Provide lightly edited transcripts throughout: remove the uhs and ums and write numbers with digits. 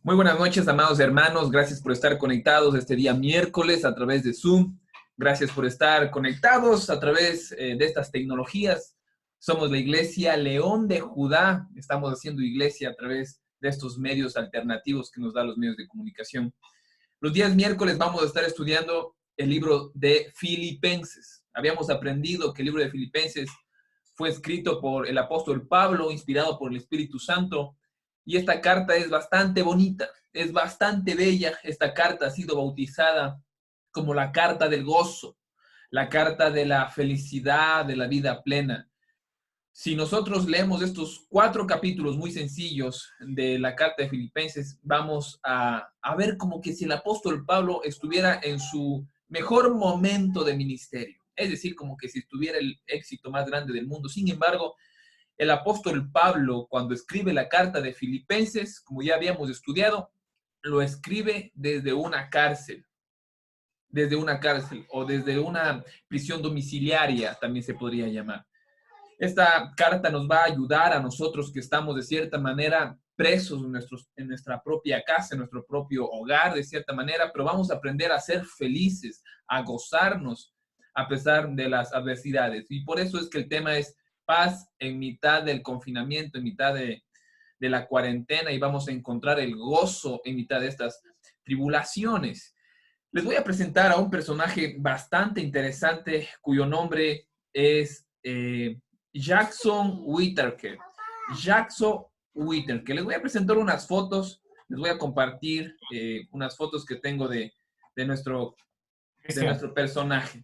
Muy buenas noches, amados hermanos. Gracias por estar conectados este día miércoles a través de Zoom. Gracias por estar conectados a través de estas tecnologías. Somos la Iglesia León de Judá. Estamos haciendo iglesia a través de estos medios alternativos que nos dan los medios de comunicación. Los días miércoles vamos a estar estudiando el libro de Filipenses. Habíamos aprendido que el libro de Filipenses fue escrito por el apóstol Pablo, inspirado por el Espíritu Santo. Y esta carta es bastante bonita, es bastante bella. Esta carta ha sido bautizada como la carta del gozo, la carta de la felicidad, de la vida plena. Si nosotros leemos estos 4 capítulos muy sencillos de la carta de Filipenses, vamos a ver como que si el apóstol Pablo estuviera en su mejor momento de ministerio. Es decir, como que si estuviera el éxito más grande del mundo. Sin embargo, el apóstol Pablo, cuando escribe la carta de Filipenses, como ya habíamos estudiado, lo escribe desde una cárcel o desde una prisión domiciliaria, también se podría llamar. Esta carta nos va a ayudar a nosotros que estamos de cierta manera presos en nuestra propia casa, en nuestro propio hogar, de cierta manera, pero vamos a aprender a ser felices, a gozarnos a pesar de las adversidades. Y por eso es que el tema es paz en mitad del confinamiento, en mitad de la cuarentena, y vamos a encontrar el gozo en mitad de estas tribulaciones. Les voy a presentar a un personaje bastante interesante cuyo nombre es Jackson Whitaker. Jackson Whitaker. Les voy a presentar unas fotos, les voy a compartir unas fotos que tengo de nuestro personaje.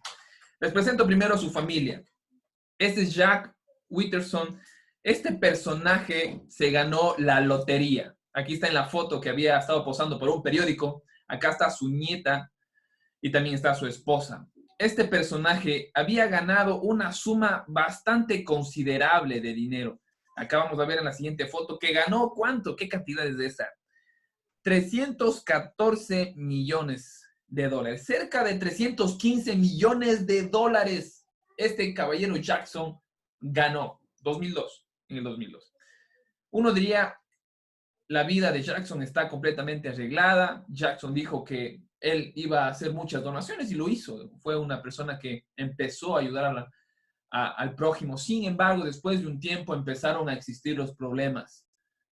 Les presento primero a su familia. Este es Jack Whitterson. Este personaje se ganó la lotería. Aquí está en la foto que había estado posando por un periódico. Acá está su nieta y también está su esposa. Este personaje había ganado una suma bastante considerable de dinero. Acá vamos a ver en la siguiente foto que ganó ¿cuánto? ¿Qué cantidad es de esa? 314 millones de dólares. Cerca de 315 millones de dólares. Este caballero Jackson ganó 2002, en el 2002. Uno diría, la vida de Jackson está completamente arreglada. Jackson dijo que él iba a hacer muchas donaciones y lo hizo. Fue una persona que empezó a ayudar al prójimo. Sin embargo, después de un tiempo empezaron a existir los problemas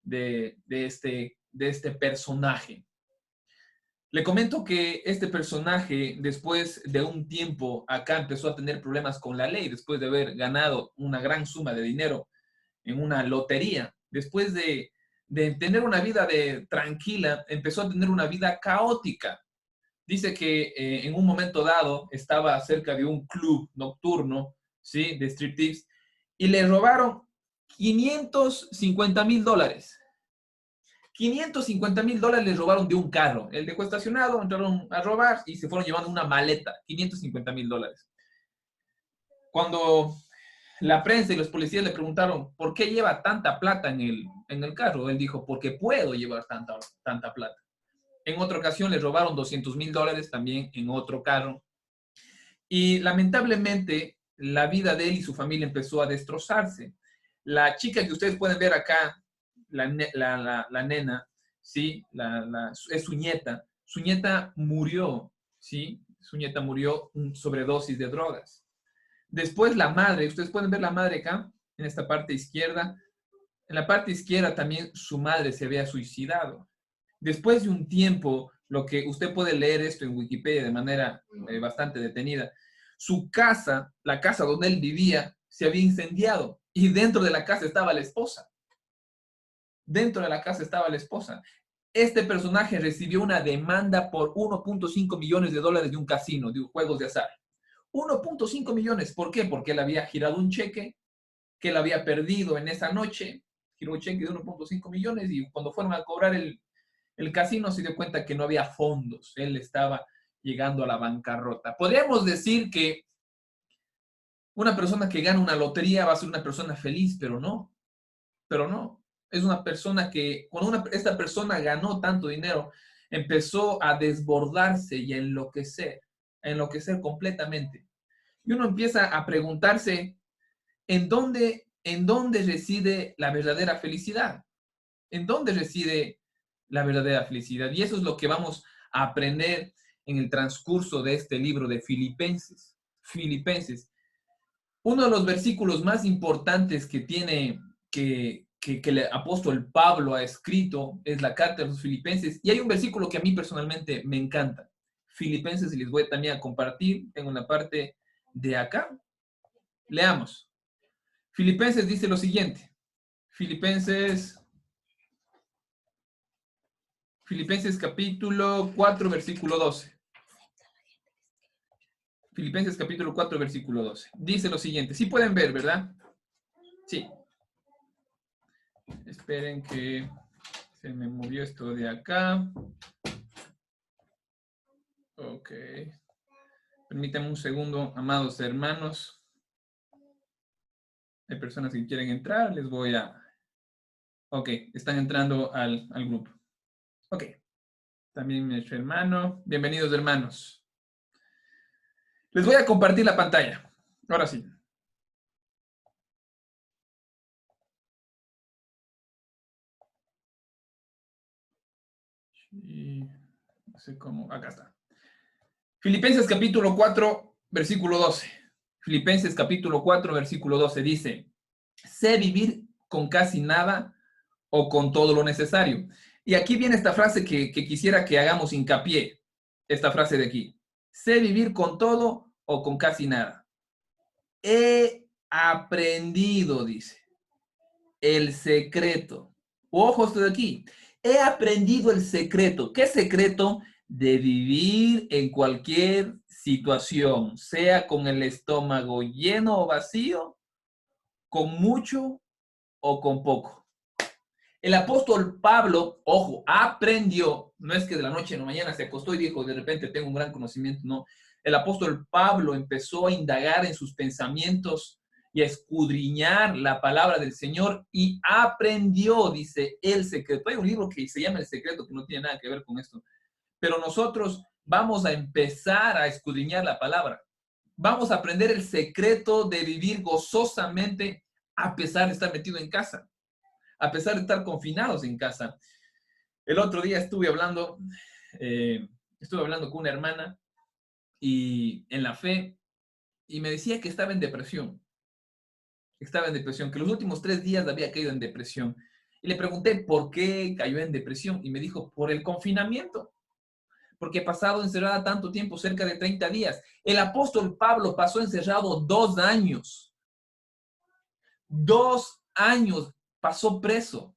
de este personaje. Le comento que este personaje, después de un tiempo, acá empezó a tener problemas con la ley, después de haber ganado una gran suma de dinero en una lotería. Después de tener una vida tranquila, empezó a tener una vida caótica. Dice que en un momento dado estaba cerca de un club nocturno, ¿sí? De striptease, y le robaron $550,000. $550,000 les robaron de un carro. Él dejó estacionado, entraron a robar y se fueron llevando una maleta. $550,000. Cuando la prensa y los policías le preguntaron por qué lleva tanta plata en el carro, él dijo, porque puedo llevar tanta plata. En otra ocasión le robaron $200,000 también en otro carro. Y lamentablemente la vida de él y su familia empezó a destrozarse. La chica que ustedes pueden ver acá, la nena, ¿sí? Es su nieta. Su nieta murió, ¿sí? Su nieta murió sobredosis de drogas. Después la madre, ustedes pueden ver la madre acá, en esta parte izquierda. En la parte izquierda también su madre se había suicidado. Después de un tiempo, lo que usted puede leer esto en Wikipedia de manera bastante detenida, su casa, la casa donde él vivía, se había incendiado y dentro de la casa estaba la esposa. Dentro de la casa estaba la esposa. Este personaje recibió una demanda por $1.5 millones de un casino, de juegos de azar. 1.5 millones. ¿Por qué? Porque él había girado un cheque que él había perdido en esa noche. Giró un cheque de 1.5 millones y cuando fueron a cobrar el casino se dio cuenta que no había fondos. Él estaba llegando a la bancarrota. Podríamos decir que una persona que gana una lotería va a ser una persona feliz, pero no. Pero no. Es una persona que, cuando esta persona ganó tanto dinero, empezó a desbordarse y a enloquecer completamente. Y uno empieza a preguntarse, ¿en dónde reside la verdadera felicidad? ¿En dónde reside la verdadera felicidad. Y eso es lo que vamos a aprender en el transcurso de este libro de Filipenses. Filipenses. Uno de los versículos más importantes que tiene, que el apóstol Pablo ha escrito es la carta de los Filipenses. Y hay un versículo que a mí personalmente me encanta. Filipenses, y les voy también a compartir. Tengo una parte de acá. Leamos. Filipenses dice lo siguiente. Filipenses capítulo 4, versículo 12. Filipenses capítulo 4, versículo 12. Dice lo siguiente. Sí pueden ver, ¿verdad? Sí. Esperen que se me movió esto de acá. Ok. Permítanme un segundo, amados hermanos. Hay personas que quieren entrar. Les voy a... Ok, están entrando al grupo. Ok. También nuestro hermano. Bienvenidos, hermanos. Les voy a compartir la pantalla. Ahora sí. Y no sé cómo. Acá está. Filipenses capítulo 4, versículo 12. Filipenses capítulo 4, versículo 12 dice, sé vivir con casi nada o con todo lo necesario. Y aquí viene esta frase que quisiera que hagamos hincapié, esta frase de aquí. Sé vivir con todo o con casi nada. He aprendido, dice, el secreto. Ojo, estoy aquí. He aprendido el secreto. ¿Qué secreto? De vivir en cualquier situación, sea con el estómago lleno o vacío, con mucho o con poco. El apóstol Pablo, ojo, aprendió, no es que de la noche a la mañana se acostó y dijo, de repente tengo un gran conocimiento, no. El apóstol Pablo empezó a indagar en sus pensamientos y a escudriñar la palabra del Señor y aprendió, dice, el secreto. Hay un libro que se llama El Secreto, que no tiene nada que ver con esto, pero nosotros vamos a empezar a escudriñar la palabra. Vamos a aprender el secreto de vivir gozosamente a pesar de estar metido en casa, a pesar de estar confinados en casa. El otro día estuve hablando con una hermana y en la fe y me decía que estaba en depresión. Estaba en depresión, que los últimos 3 días había caído en depresión. Y le pregunté por qué cayó en depresión y me dijo, por el confinamiento, porque he pasado encerrada tanto tiempo, cerca de 30 días. El apóstol Pablo pasó encerrado 2 años. 2 años pasó preso.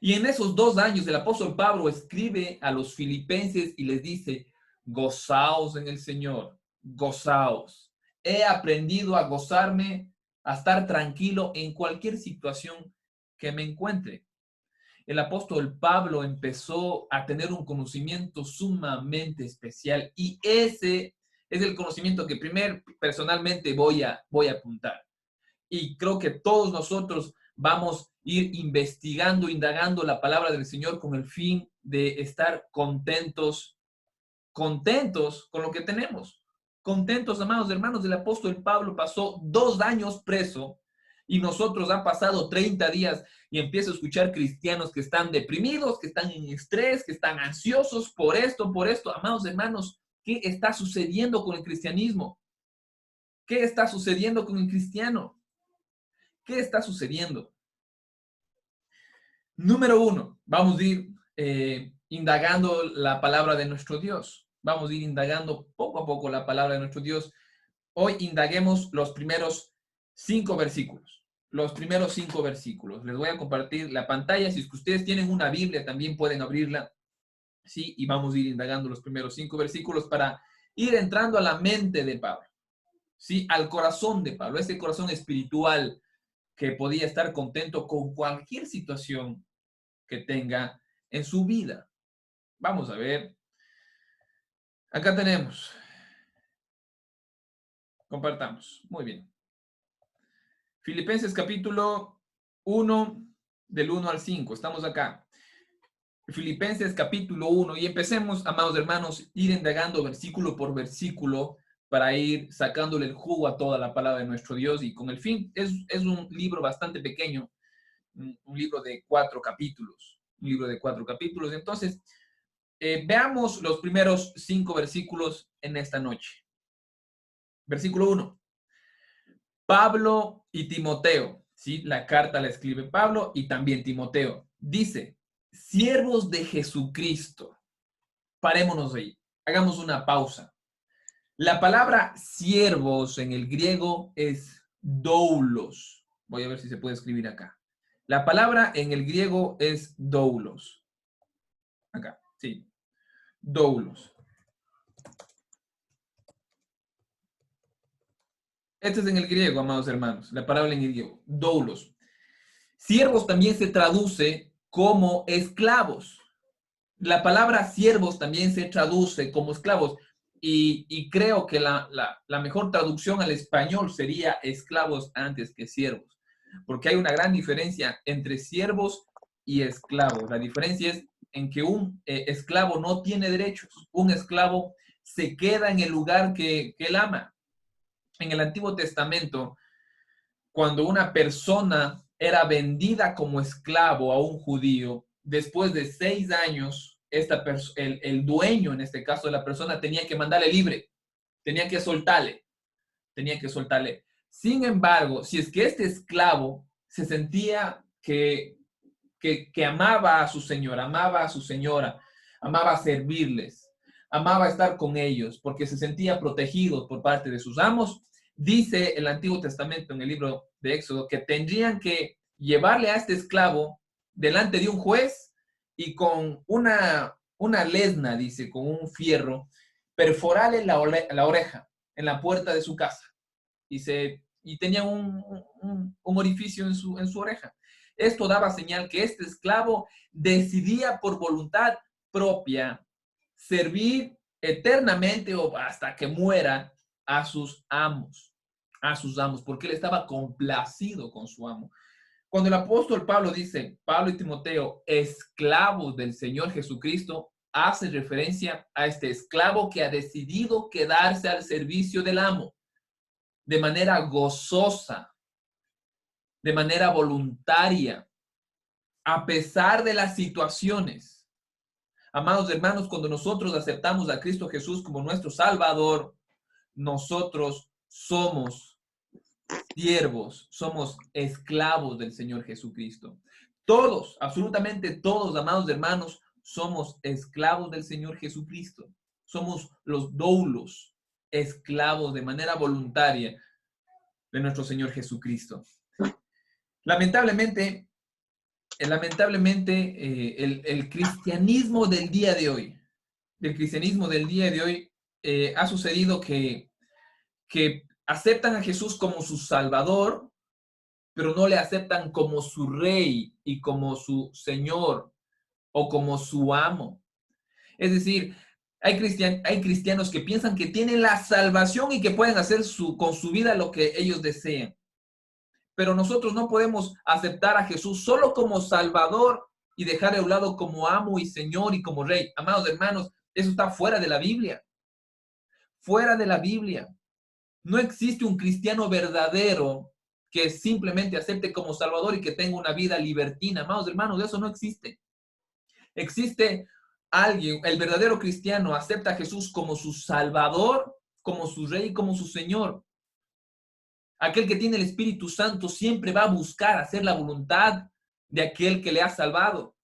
Y en esos 2 años el apóstol Pablo escribe a los filipenses y les dice, gozaos en el Señor, gozaos. He aprendido a gozarme, a estar tranquilo en cualquier situación que me encuentre. El apóstol Pablo empezó a tener un conocimiento sumamente especial y ese es el conocimiento que primero personalmente voy a apuntar. Y creo que todos nosotros vamos a ir investigando, indagando la palabra del Señor con el fin de estar contentos con lo que tenemos. Contentos, amados hermanos, el apóstol Pablo pasó 2 años preso y nosotros han pasado 30 días y empiezo a escuchar cristianos que están deprimidos, que están en estrés, que están ansiosos por esto, por esto. Amados hermanos, ¿qué está sucediendo con el cristianismo? ¿Qué está sucediendo con el cristiano? ¿Qué está sucediendo? Número 1, vamos a ir indagando la palabra de nuestro Dios. Vamos a ir indagando poco a poco la palabra de nuestro Dios. Hoy indaguemos los primeros 5 versículos. Los primeros 5 versículos. Les voy a compartir la pantalla. Si es que ustedes tienen una Biblia, también pueden abrirla. Sí, y vamos a ir indagando los primeros 5 versículos para ir entrando a la mente de Pablo. Sí, al corazón de Pablo, ese corazón espiritual que podía estar contento con cualquier situación que tenga en su vida. Vamos a ver. Acá tenemos. Compartamos. Muy bien. Filipenses capítulo 1, del 1 al 5. Estamos acá. Filipenses capítulo 1. Y empecemos, amados hermanos, ir indagando versículo por versículo para ir sacándole el jugo a toda la palabra de nuestro Dios. Y con el fin, es un libro bastante pequeño, un libro de 4 capítulos. un libro de 4 capítulos. Entonces, veamos los primeros 5 versículos en esta noche. Versículo 1. Pablo y Timoteo, ¿sí? La carta la escribe Pablo y también Timoteo. Dice, siervos de Jesucristo. Parémonos ahí, hagamos una pausa. La palabra siervos en el griego es doulos. Voy a ver si se puede escribir acá. La palabra en el griego es doulos. Acá, sí. Doulos. Este es en el griego, amados hermanos. La palabra en el griego, doulos. Siervos también se traduce como esclavos. La palabra siervos también se traduce como esclavos. Y creo que la mejor traducción al español sería esclavos antes que siervos. Porque hay una gran diferencia entre siervos y esclavos. La diferencia es en que un esclavo no tiene derechos. Un esclavo se queda en el lugar que él ama. En el Antiguo Testamento, cuando una persona era vendida como esclavo a un judío, después de 6 años, el dueño, en este caso de la persona, tenía que mandarle libre, tenía que soltarle. Sin embargo, si es que este esclavo se sentía que amaba a su señor, amaba a su señora, amaba servirles, amaba estar con ellos, porque se sentía protegido por parte de sus amos, dice el Antiguo Testamento en el libro de Éxodo que tendrían que llevarle a este esclavo delante de un juez y con una lesna, dice, con un fierro, perforarle la oreja en la puerta de su casa. Y tenía un orificio en su oreja. Esto daba señal que este esclavo decidía por voluntad propia servir eternamente o hasta que muera a sus amos, porque él estaba complacido con su amo. Cuando el apóstol Pablo dice, Pablo y Timoteo, esclavos del Señor Jesucristo, hace referencia a este esclavo que ha decidido quedarse al servicio del amo de manera gozosa, de manera voluntaria, a pesar de las situaciones. Amados hermanos, cuando nosotros aceptamos a Cristo Jesús como nuestro Salvador, nosotros somos siervos, somos esclavos del Señor Jesucristo. Todos, absolutamente todos, amados hermanos, somos esclavos del Señor Jesucristo. Somos los doulos, esclavos de manera voluntaria de nuestro Señor Jesucristo. Lamentablemente, el cristianismo del día de hoy, ha sucedido que aceptan a Jesús como su Salvador, pero no le aceptan como su Rey y como su Señor o como su amo. Es decir, hay cristianos que piensan que tienen la salvación y que pueden hacer con su vida lo que ellos deseen. Pero nosotros no podemos aceptar a Jesús solo como Salvador y dejar a un lado como amo y Señor y como Rey. Amados hermanos, eso está fuera de la Biblia. Fuera de la Biblia. No existe un cristiano verdadero que simplemente acepte como Salvador y que tenga una vida libertina. Amados hermanos, eso no existe. Existe alguien, el verdadero cristiano acepta a Jesús como su Salvador, como su Rey y como su Señor. Aquel que tiene el Espíritu Santo siempre va a buscar hacer la voluntad de aquel que le ha salvado.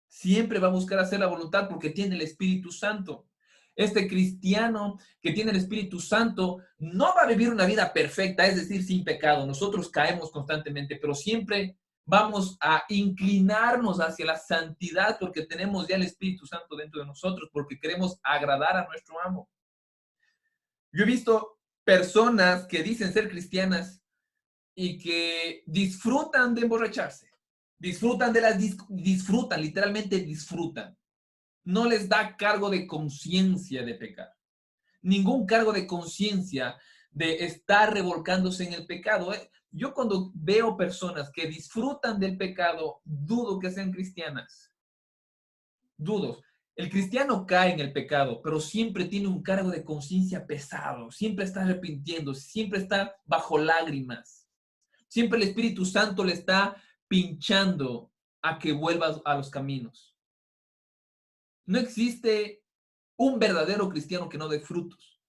Siempre va a buscar hacer la voluntad porque tiene el Espíritu Santo. Este cristiano que tiene el Espíritu Santo no va a vivir una vida perfecta, es decir, sin pecado. Nosotros caemos constantemente, pero siempre vamos a inclinarnos hacia la santidad porque tenemos ya el Espíritu Santo dentro de nosotros, porque queremos agradar a nuestro amo. Yo he visto personas que dicen ser cristianas y que disfrutan de emborracharse, disfrutan, literalmente disfrutan. No les da cargo de conciencia de pecar. Ningún cargo de conciencia de estar revolcándose en el pecado. Yo cuando veo personas que disfrutan del pecado, dudo que sean cristianas. Dudo. El cristiano cae en el pecado, pero siempre tiene un cargo de conciencia pesado, siempre está arrepintiendo, siempre está bajo lágrimas. Siempre el Espíritu Santo le está pinchando a que vuelvas a los caminos. No existe un verdadero cristiano que no dé frutos.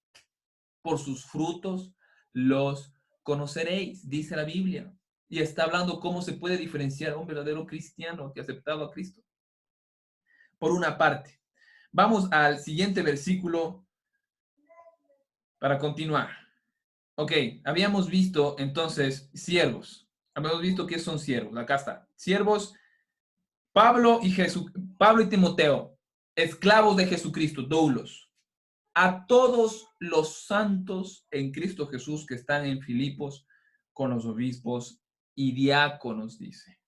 Por sus frutos los conoceréis, dice la Biblia. Y está hablando cómo se puede diferenciar a un verdadero cristiano que ha aceptado a Cristo. Por una parte. Vamos al siguiente versículo para continuar. Ok, habíamos visto entonces siervos. Habíamos visto qué son siervos. Acá está. Siervos, Pablo y Timoteo, esclavos de Jesucristo, doulos. A todos los santos en Cristo Jesús que están en Filipos con los obispos y diáconos, dice.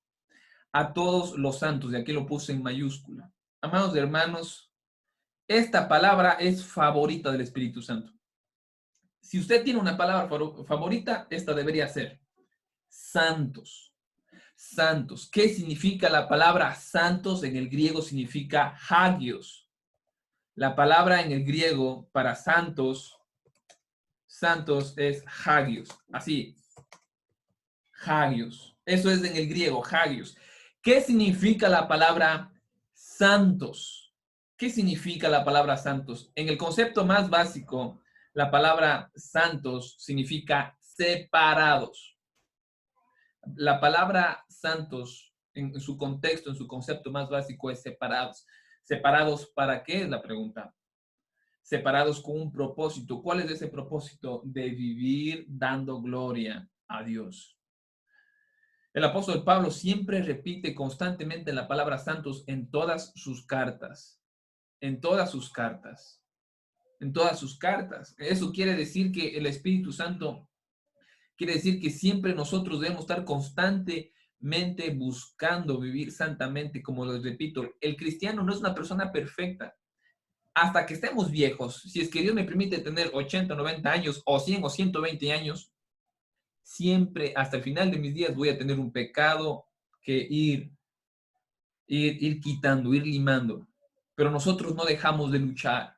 A todos los santos, de aquí lo puse en mayúscula. Amados hermanos, esta palabra es favorita del Espíritu Santo. Si usted tiene una palabra favorita, esta debería ser santos. Santos. ¿Qué significa la palabra santos? En el griego significa hagios. La palabra en el griego para santos es hagios. Así. Hagios. Eso es en el griego, hagios. ¿Qué significa la palabra santos? ¿Qué significa la palabra santos? En el concepto más básico, la palabra santos significa separados. La palabra santos, en su contexto, en su concepto más básico, es separados. ¿Separados para qué? Es la pregunta. Separados con un propósito. ¿Cuál es ese propósito? De vivir dando gloria a Dios. El apóstol Pablo siempre repite constantemente la palabra santos en todas sus cartas. En todas sus cartas. En todas sus cartas. Eso quiere decir que el Espíritu Santo, quiere decir que siempre nosotros debemos estar constantemente buscando vivir santamente, como les repito. El cristiano no es una persona perfecta. Hasta que estemos viejos, si es que Dios me permite tener 80, 90 años, o 100 o 120 años, siempre hasta el final de mis días voy a tener un pecado que ir quitando, ir limando. Pero nosotros no dejamos de luchar,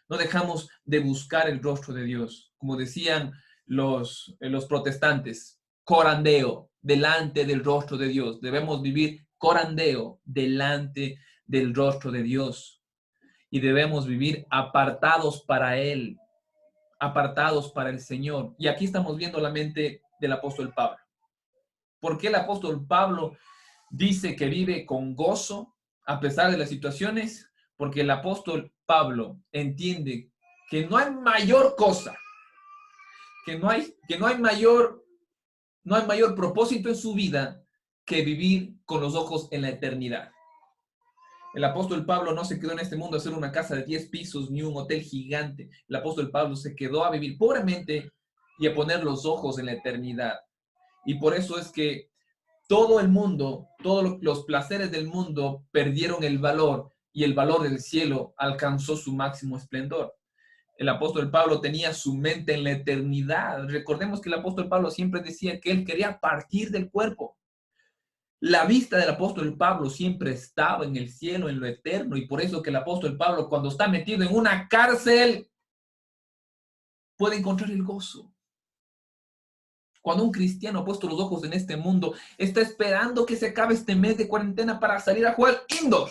no dejamos de buscar el rostro de Dios. Como decían los protestantes, corandeo, delante del rostro de Dios. Debemos vivir corandeo, delante del rostro de Dios. Y debemos vivir apartados para Él, apartados para el Señor. Y aquí estamos viendo la mente del apóstol Pablo. ¿Por qué el apóstol Pablo dice que vive con gozo a pesar de las situaciones? Porque el apóstol Pablo entiende que no hay mayor cosa, que no hay mayor propósito en su vida que vivir con los ojos en la eternidad. El apóstol Pablo no se quedó en este mundo a hacer una casa de 10 pisos ni un hotel gigante. El apóstol Pablo se quedó a vivir pobremente y a poner los ojos en la eternidad. Y por eso es que todo el mundo, todos los placeres del mundo perdieron el valor y el valor del cielo alcanzó su máximo esplendor. El apóstol Pablo tenía su mente en la eternidad. Recordemos que el apóstol Pablo siempre decía que él quería partir del cuerpo. La vista del apóstol Pablo siempre estaba en el cielo, en lo eterno, y por eso que el apóstol Pablo, cuando está metido en una cárcel, puede encontrar el gozo. Cuando un cristiano ha puesto los ojos en este mundo, está esperando que se acabe este mes de cuarentena para salir a jugar indoor.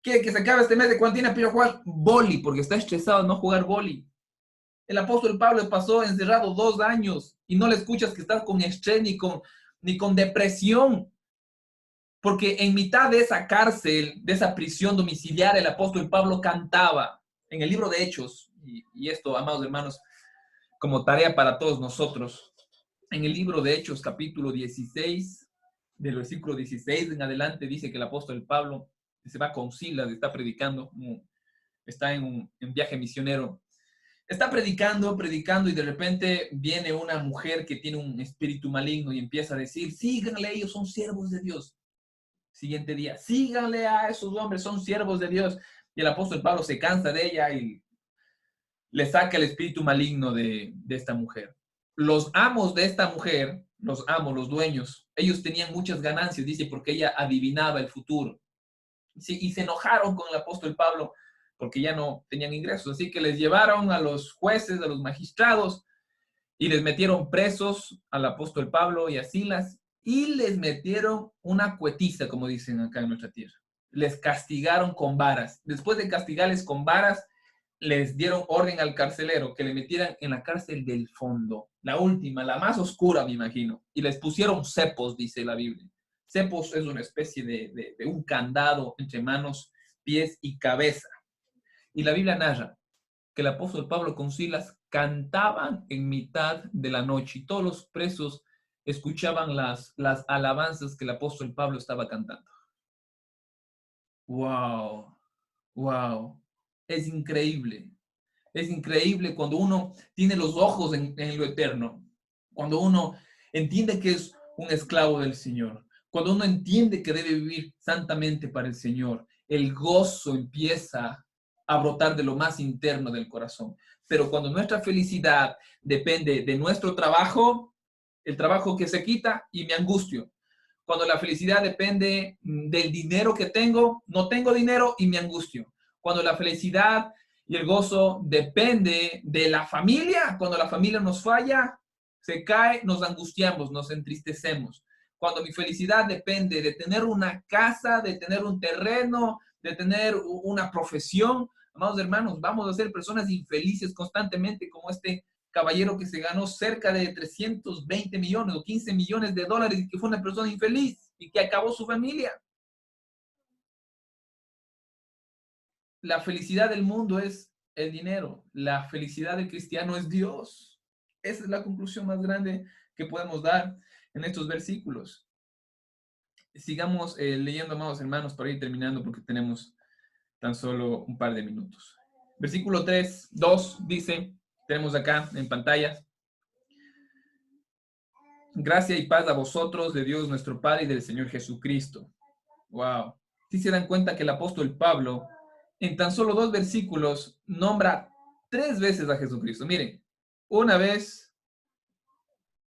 Quiere que se acabe este mes de cuarentena para ir a jugar boli, porque está estresado de no jugar boli. El apóstol Pablo pasó encerrado 2 años y no le escuchas que está con estrés ni con depresión. Porque en mitad de esa cárcel, de esa prisión domiciliar, el apóstol Pablo cantaba en el libro de Hechos, y esto, amados hermanos, como tarea para todos nosotros, en el libro de Hechos, capítulo 16, del versículo 16 en adelante, dice que el apóstol Pablo se va con Silas, está predicando, está en un viaje misionero, está predicando, y de repente viene una mujer que tiene un espíritu maligno y empieza a decir, síganle, ellos son siervos de Dios. Siguiente día, síganle a esos hombres, son siervos de Dios. Y el apóstol Pablo se cansa de ella y le saca el espíritu maligno de esta mujer. Los amos de esta mujer, los dueños, ellos tenían muchas ganancias, dice, porque ella adivinaba el futuro. Sí, y se enojaron con el apóstol Pablo porque ya no tenían ingresos. Así que les llevaron a los jueces, a los magistrados, y les metieron presos al apóstol Pablo y a Silas. y les metieron una cuetiza, como dicen acá en nuestra tierra. Les castigaron con varas. Después de castigarles con varas, les dieron orden al carcelero que le metieran en la cárcel del fondo, la última, la más oscura, me imagino. Y les pusieron cepos, dice la Biblia. Cepos es una especie de un candado entre manos, pies y cabeza. Y la Biblia narra que el apóstol Pablo con Silas cantaban en mitad de la noche y todos los presos escuchaban las alabanzas que el apóstol Pablo estaba cantando. ¡Wow! ¡Wow! Es increíble. Es increíble cuando uno tiene los ojos en lo eterno, cuando uno entiende que es un esclavo del Señor, cuando uno entiende que debe vivir santamente para el Señor, el gozo empieza a brotar de lo más interno del corazón. Pero cuando nuestra felicidad depende de nuestro trabajo, el trabajo que se quita y me angustio. Cuando la felicidad depende del dinero que tengo, no tengo dinero y me angustio. Cuando la felicidad y el gozo depende de la familia, cuando la familia nos falla, se cae, nos angustiamos, nos entristecemos. Cuando mi felicidad depende de tener una casa, de tener un terreno, de tener una profesión, amados hermanos, vamos a ser personas infelices constantemente como este caballero que se ganó cerca de 320 millones o 15 millones de dólares y que fue una persona infeliz y que acabó su familia. La felicidad del mundo es el dinero. La felicidad del cristiano es Dios. Esa es la conclusión más grande que podemos dar en estos versículos. Sigamos leyendo, amados hermanos, para ir terminando porque tenemos tan solo un par de minutos. Versículo 3, 2 dice, tenemos acá en pantalla, gracia y paz a vosotros, de Dios nuestro Padre y del Señor Jesucristo. Wow. Si se dan cuenta que el apóstol Pablo, en tan solo 2 versículos, nombra 3 veces a Jesucristo. Miren, una vez,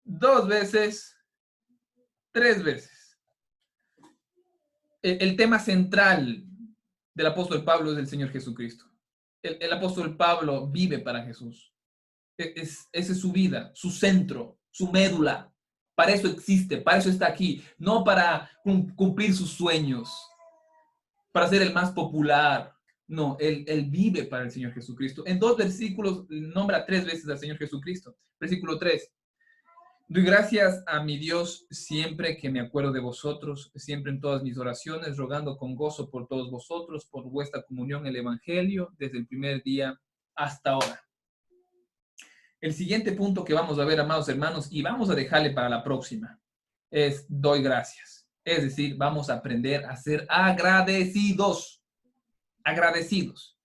2 veces, 3 veces. El tema central del apóstol Pablo es el Señor Jesucristo. El apóstol Pablo vive para Jesús. Esa es su vida, su centro, su médula. Para eso existe, para eso está aquí, no para cumplir sus sueños, para ser el más popular. No, él vive para el Señor Jesucristo. En 2 versículos nombra 3 veces al Señor Jesucristo. Versículo 3. Doy gracias a mi Dios siempre que me acuerdo de vosotros, siempre en todas mis oraciones, rogando con gozo por todos vosotros, por vuestra comunión en el Evangelio, desde el primer día hasta ahora. El siguiente punto que vamos a ver, amados hermanos, y vamos a dejarle para la próxima, es doy gracias. Es decir, vamos a aprender a ser agradecidos. Agradecidos.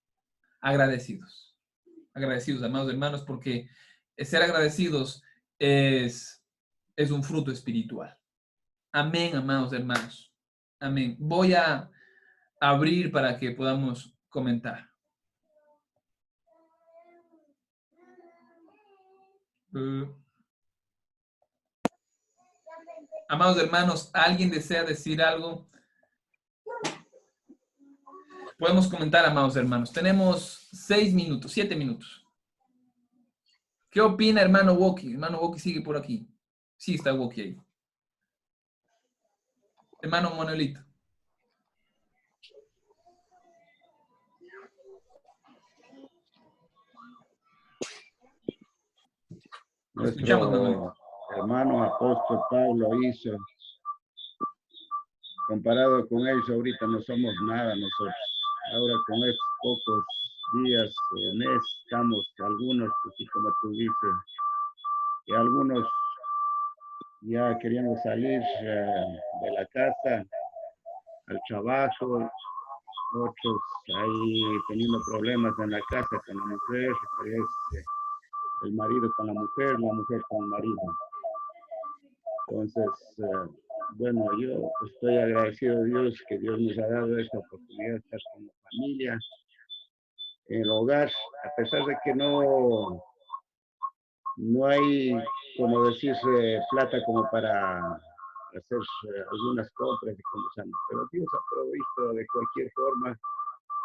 Agradecidos. Agradecidos, amados hermanos, porque ser agradecidos es un fruto espiritual. Amén, amados hermanos. Amén. Voy a abrir para que podamos comentar. Amados hermanos, ¿alguien desea decir algo? Podemos comentar, amados hermanos. Tenemos 6 minutos, 7 minutos. ¿Qué opina hermano Woki? Hermano Woki sigue por aquí. Sí, está Woki ahí. Hermano Manuelito. Nuestro hermano apóstol Pablo hizo, comparado con ellos, ahorita no somos nada nosotros. Ahora con estos pocos días o meses estamos algunos, así como tú dices, y algunos ya queriendo salir de la casa al trabajo, otros ahí teniendo problemas en la casa con la mujer, el marido con la mujer con el marido. Entonces, bueno, yo estoy agradecido a Dios que Dios nos ha dado esta oportunidad de estar como familia en el hogar, a pesar de que no hay, como decirse, plata como para hacer algunas compras y cosas, pero Dios ha provisto de cualquier forma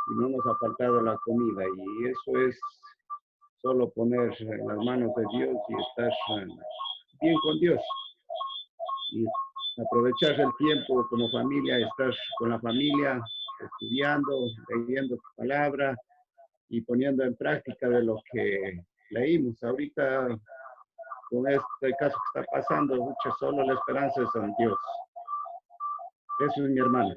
y no nos ha faltado la comida, y eso es solo poner en las manos de Dios y estar bien con Dios. Y aprovechar el tiempo como familia, estar con la familia, estudiando, leyendo tu palabra y poniendo en práctica de lo que leímos. Ahorita, con este caso que está pasando, mucha solo la esperanza es en Dios. Eso es mi hermano.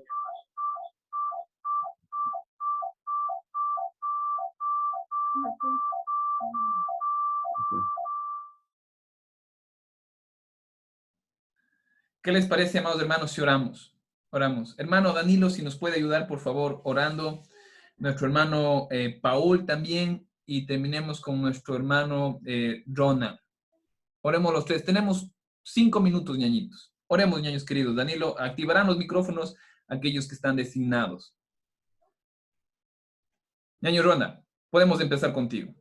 ¿Qué les parece, amados hermanos, si oramos? Oramos. Hermano Danilo, si nos puede ayudar, por favor, orando. Nuestro hermano Paul también. Y terminemos con nuestro hermano Rona. Oremos los tres. Tenemos 5 minutos, ñañitos. Oremos, ñaños queridos. Danilo, activarán los micrófonos aquellos que están designados. Ñaño Rona, podemos empezar contigo.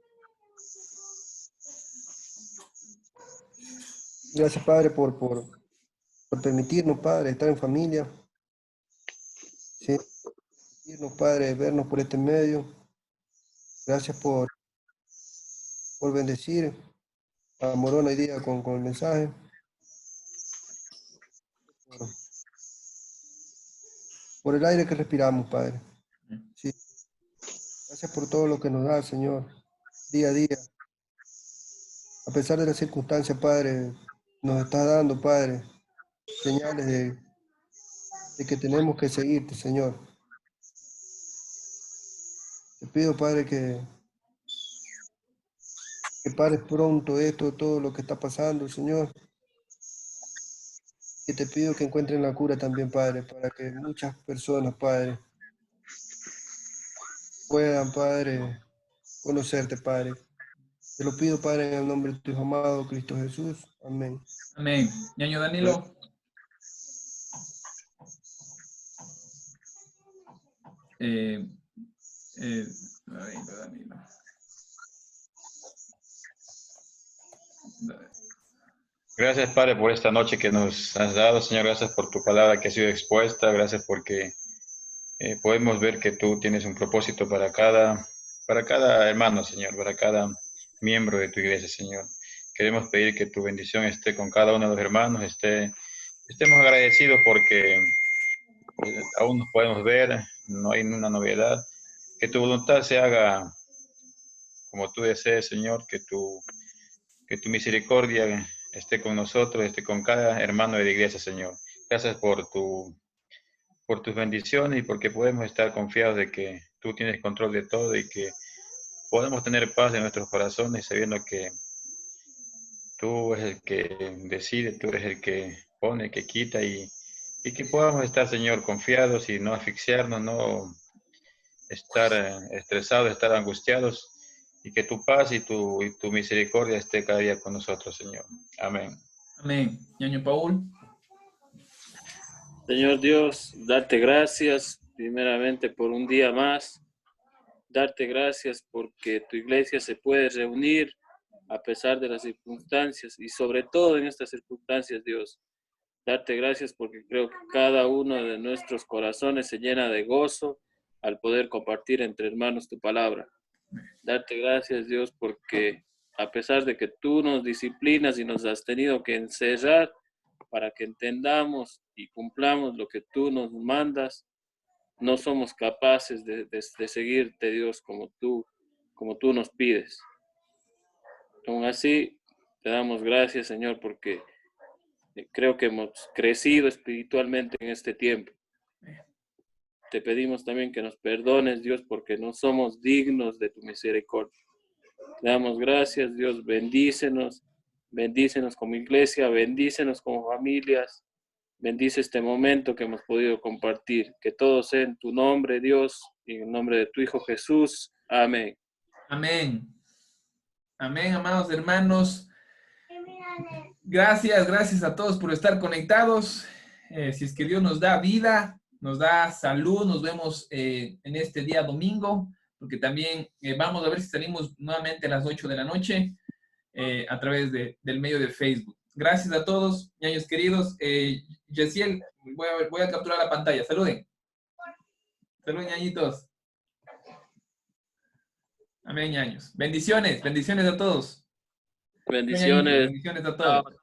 Gracias, Padre, por permitirnos, Padre, estar en familia. Sí, permitirnos, Padre, vernos por este medio. Gracias por bendecir a Morón hoy día con el mensaje. Por el aire que respiramos, Padre. Sí. Gracias por todo lo que nos da, Señor, día a día. A pesar de las circunstancias, Padre, nos está dando, Padre, señales de que tenemos que seguirte, Señor. Te pido, Padre, que pares pronto esto, todo lo que está pasando, Señor. Y te pido que encuentren la cura también, Padre, para que muchas personas, Padre, puedan, Padre, conocerte, Padre. Te lo pido, Padre, en el nombre de tu Hijo amado, Cristo Jesús. Amén. Amén. Ñaño Danilo. Danilo. Gracias, Padre, por esta noche que nos has dado, Señor. Gracias por tu palabra que ha sido expuesta. Gracias porque podemos ver que tú tienes un propósito para cada hermano, Señor, para cada miembro de tu iglesia, Señor. Queremos pedir que tu bendición esté con cada uno de los hermanos, estemos agradecidos porque aún nos podemos ver, no hay ninguna novedad. Que tu voluntad se haga como tú desees, Señor, que tu misericordia esté con nosotros, esté con cada hermano de la iglesia, Señor. Gracias por tus bendiciones y porque podemos estar confiados de que tú tienes control de todo y que podemos tener paz en nuestros corazones sabiendo que tú eres el que decide, tú eres el que pone, que quita y que podamos estar, Señor, confiados y no asfixiarnos, no estar estresados, estar angustiados y que tu paz y tu misericordia esté cada día con nosotros, Señor. Amén. Amén. Ñaño Paul. Señor Dios, darte gracias primeramente por un día más, darte gracias porque tu iglesia se puede reunir a pesar de las circunstancias y sobre todo en estas circunstancias, Dios. Darte gracias porque creo que cada uno de nuestros corazones se llena de gozo al poder compartir entre hermanos tu palabra. Darte gracias, Dios, porque a pesar de que tú nos disciplinas y nos has tenido que encerrar para que entendamos y cumplamos lo que tú nos mandas, no somos capaces de seguirte, Dios, como tú nos pides. Aún así, te damos gracias, Señor, porque creo que hemos crecido espiritualmente en este tiempo. Te pedimos también que nos perdones, Dios, porque no somos dignos de tu misericordia. Te damos gracias, Dios, bendícenos como iglesia, bendícenos como familias, bendice este momento que hemos podido compartir. Que todo sea en tu nombre, Dios, y en el nombre de tu Hijo Jesús. Amén. Amén. Amén, amados hermanos. Gracias a todos por estar conectados. Si es que Dios nos da vida, nos da salud, nos vemos en este día domingo, porque también vamos a ver si salimos nuevamente a las 8 de la noche a través del medio de Facebook. Gracias a todos, ñaños queridos. Yesiel, voy a capturar la pantalla. Saluden. Saluden, ñañitos. Amén, ñaños. Bendiciones a todos. Bendiciones. Bendiciones a todos.